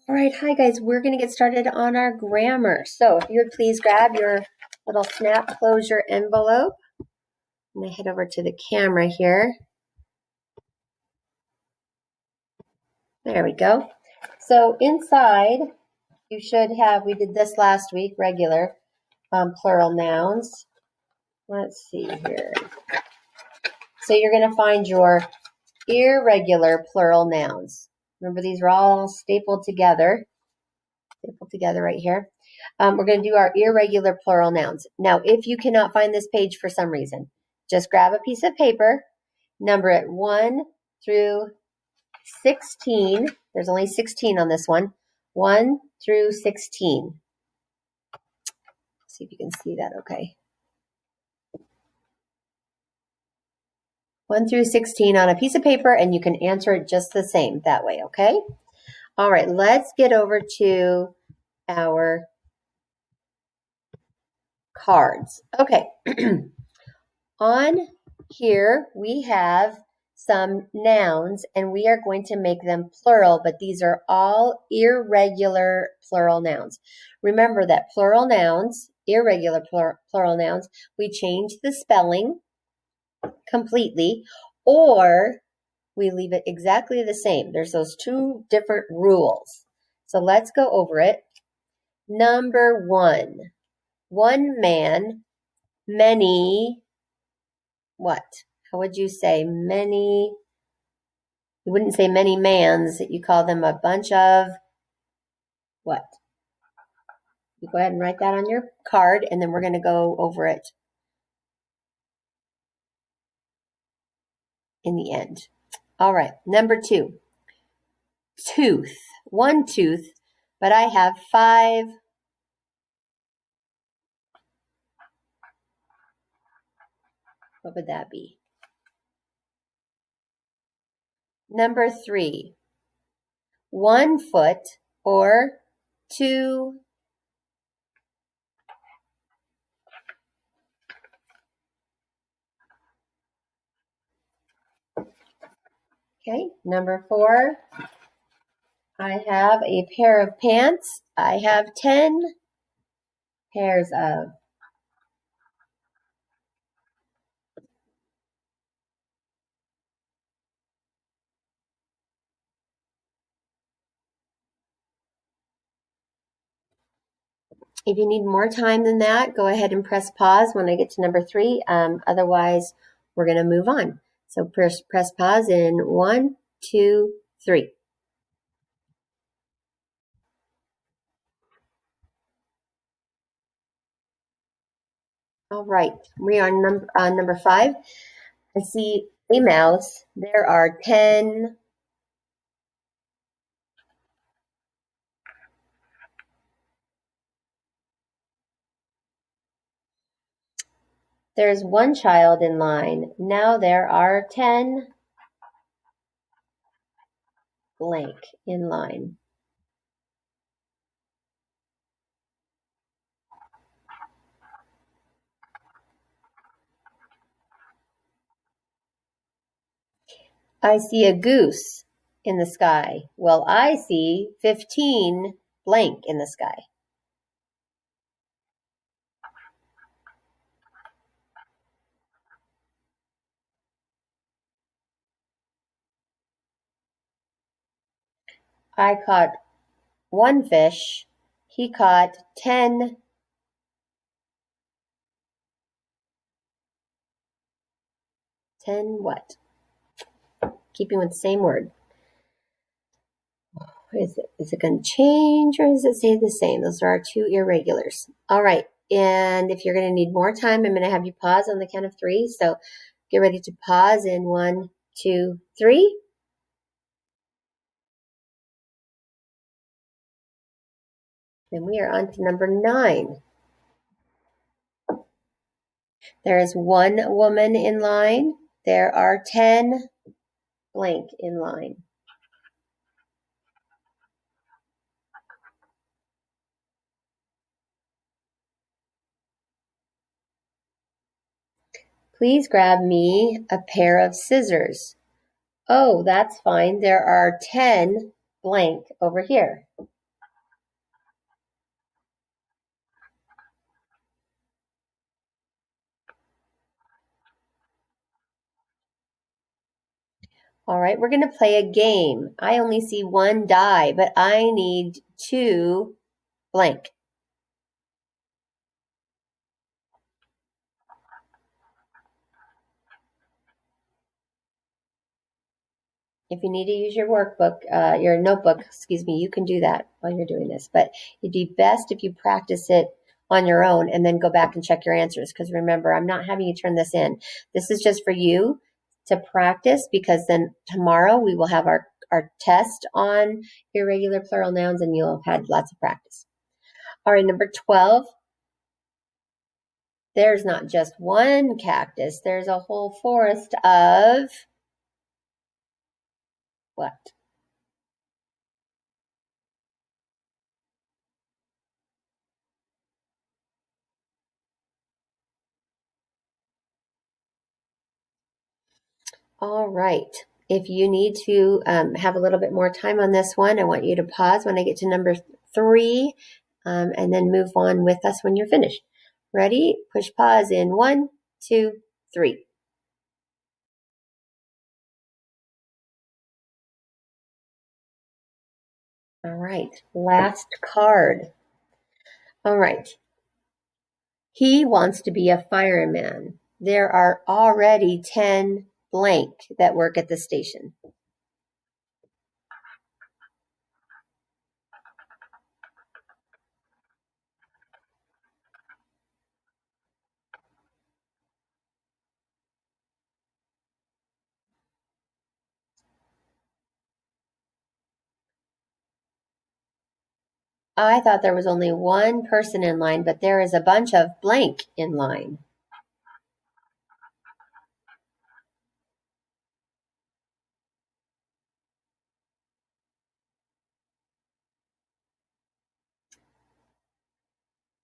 All right, hi guys, we're going to get started on our grammar. So if you would please grab your little snap closure envelope. I'm going to head over to the camera here. There we go. So inside, you should have, we did this last week, regular plural nouns. Let's see here. So you're going to find your irregular plural nouns. Remember, these are all stapled together right here. We're going to do our irregular plural nouns. Now, if you cannot find this page for some reason, just grab a piece of paper, number it 1 through 16. There's only 16 on this one. 1 through 16. See if you can see that okay. 1 through 16 on a piece of paper, and you can answer it just the same that way, okay? All right, let's get over to our cards. Okay. On here, we have some nouns, and we are going to make them plural, but these are all irregular plural nouns. Remember that plural nouns, irregular plural nouns, we change the spelling completely, or we leave it exactly the same. There's those two different rules. So let's go over it. Number 1, one man, many, what? How would you say many? You wouldn't say many mans. You call them a bunch of what? You go ahead and write that on your card, and then we're going to go over it in the end. All right, number 2, tooth. One tooth, but I have 5. What would that be? Number 3, 1 foot or 2. Okay, number 4, I have a pair of pants. I have 10 pairs of. If you need more time than that, go ahead and press pause when I get to number 3. Otherwise, we're going to move on. So press pause in 1, 2, 3. All right, we are number 5. I see a mouse. There are 10. There's 1 child in line. Now there are 10 blank in line. I see a goose in the sky. Well, I see 15 blank in the sky. I caught 1 fish. He caught 10. 10 what? Keeping with the same word. Is it going to change, or does it stay the same? Those are our 2 irregulars. All right. And if you're going to need more time, I'm going to have you pause on the count of 3. So get ready to pause in 1, 2, 3. And we are on to number 9. There is 1 woman in line. There are 10 blank in line. Please grab me a pair of scissors. Oh, that's fine. There are 10 blank over here. All right, we're going to play a game. I only see one die, but I need two blank. If you need to use your workbook, your notebook, excuse me, you can do that while you're doing this. But it'd be best if you practice it on your own and then go back and check your answers. Because remember, I'm not having you turn this in. This is just for you to practice, because then tomorrow we will have our test on irregular plural nouns and you'll have had lots of practice. All right, number 12. There's not just one cactus. There's a whole forest of what? All right. If you need to have a little bit more time on this one, I want you to pause when I get to number 3 and then move on with us when you're finished. Ready? Push pause in 1, 2, 3. All right. Last card. All right. He wants to be a fireman. There are already 10 blank that work at the station. I thought there was only one person in line, but there is a bunch of blank in line.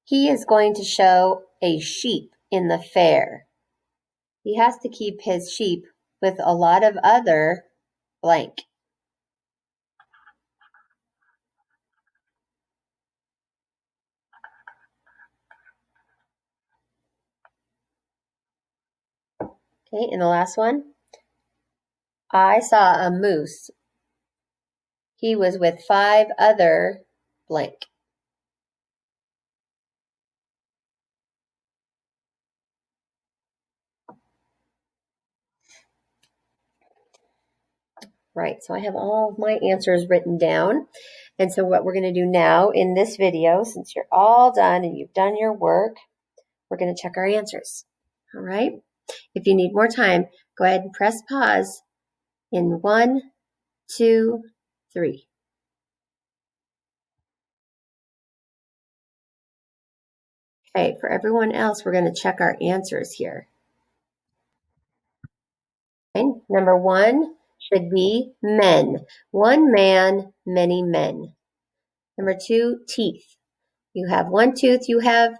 He is going to show a sheep in the fair. He has to keep his sheep with a lot of other blank. Okay, and the last one. I saw a moose. He was with 5 other blank. Right, so I have all of my answers written down. And so what we're going to do now in this video, since you're all done and you've done your work, we're going to check our answers. All right? If you need more time, go ahead and press pause in 1, 2, 3. Okay, for everyone else, we're going to check our answers here. Okay, number 1 should be men. One man, many men. Number 2, teeth. You have 1 tooth, you have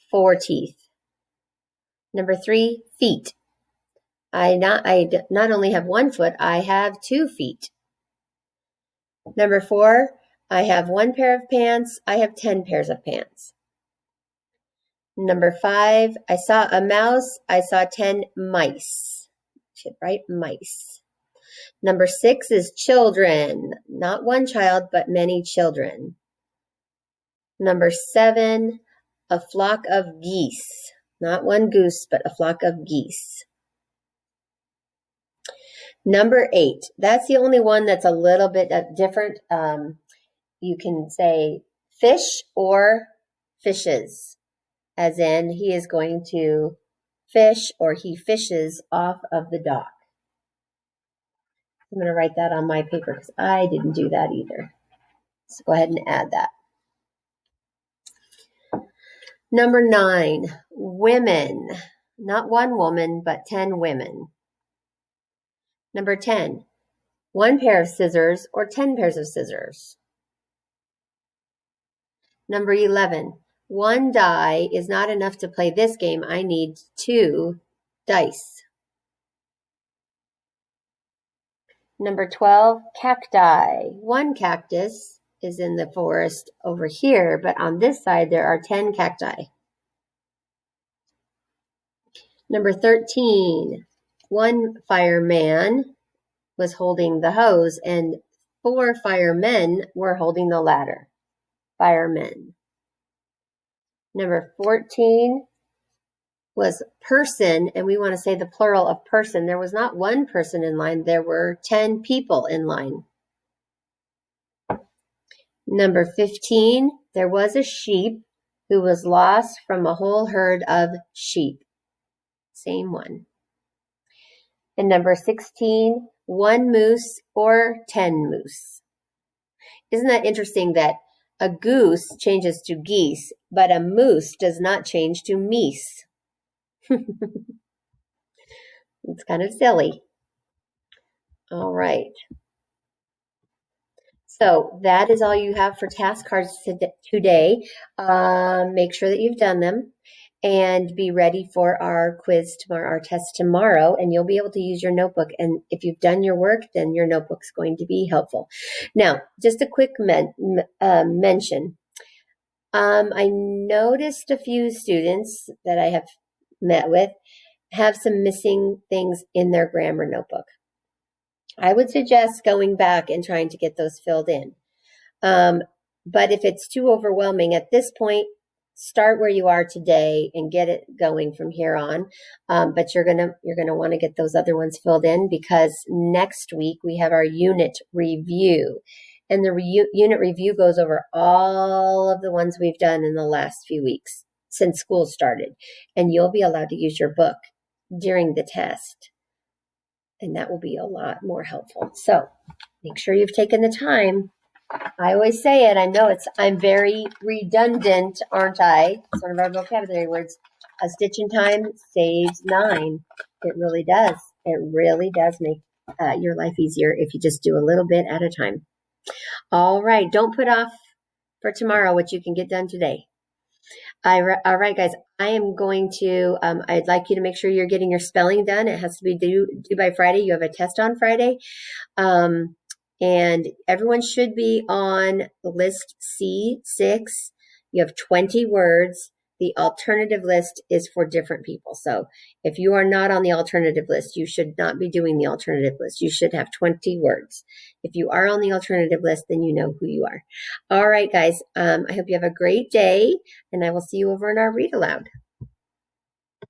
4 teeth. Number 3, feet. I not only have 1 foot, I have 2 feet. Number 4, I have 1 pair of pants, I have 10 pairs of pants. Number 5, I saw a mouse, I saw 10 mice. Should write mice. Number 6 is children, not 1 child, but many children. Number 7, a flock of geese, not 1 goose, but a flock of geese. Number 8, that's the only one that's a little bit different. You can say fish or fishes, as in he is going to fish or he fishes off of the dock. I'm going to write that on my paper because I didn't do that either. So go ahead and add that. Number 9, women. Not 1 woman, but 10 women. Number 10, 1 pair of scissors or 10 pairs of scissors. Number 11, 1 die is not enough to play this game. I need 2 dice. Number 12, cacti. 1 cactus is in the forest over here, but on this side there are 10 cacti. Number 13, 1 fireman was holding the hose, and 4 firemen were holding the ladder. Firemen. Number 14 was person, and we want to say the plural of person. There was not one person in line. There were 10 people in line. Number 15, there was a sheep who was lost from a whole herd of sheep. Same one. And number 16, 1 moose or 10 moose. Isn't that interesting that a goose changes to geese, but a moose does not change to meese? It's kind of silly. All right. So that is all you have for task cards today. Make sure that you've done them and be ready for our quiz tomorrow, our test tomorrow, and you'll be able to use your notebook. And if you've done your work, then your notebook's going to be helpful. Now, just a quick mention. I noticed a few students that I have met with have some missing things in their grammar notebook. I would suggest going back and trying to get those filled in. But if it's too overwhelming at this point, start where you are today and get it going from here on. But you're gonna want to get those other ones filled in, because next week we have our unit review, and the unit review goes over all of the ones we've done in the last few weeks since school started, and you'll be allowed to use your book during the test. And that will be a lot more helpful. So make sure you've taken the time. I always say it. I know I'm very redundant, aren't I? It's one of our vocabulary words. A stitch in time saves 9. It really does. It really does make your life easier if you just do a little bit at a time. All right. Don't put off for tomorrow what you can get done today. All right, guys, I am going to, I'd like you to make sure you're getting your spelling done. It has to be due by Friday. You have a test on Friday. And everyone should be on list C6. You have 20 words. The alternative list is for different people. So if you are not on the alternative list, you should not be doing the alternative list. You should have 20 words. If you are on the alternative list, then you know who you are. All right, guys. I hope you have a great day, and I will see you over in our read aloud.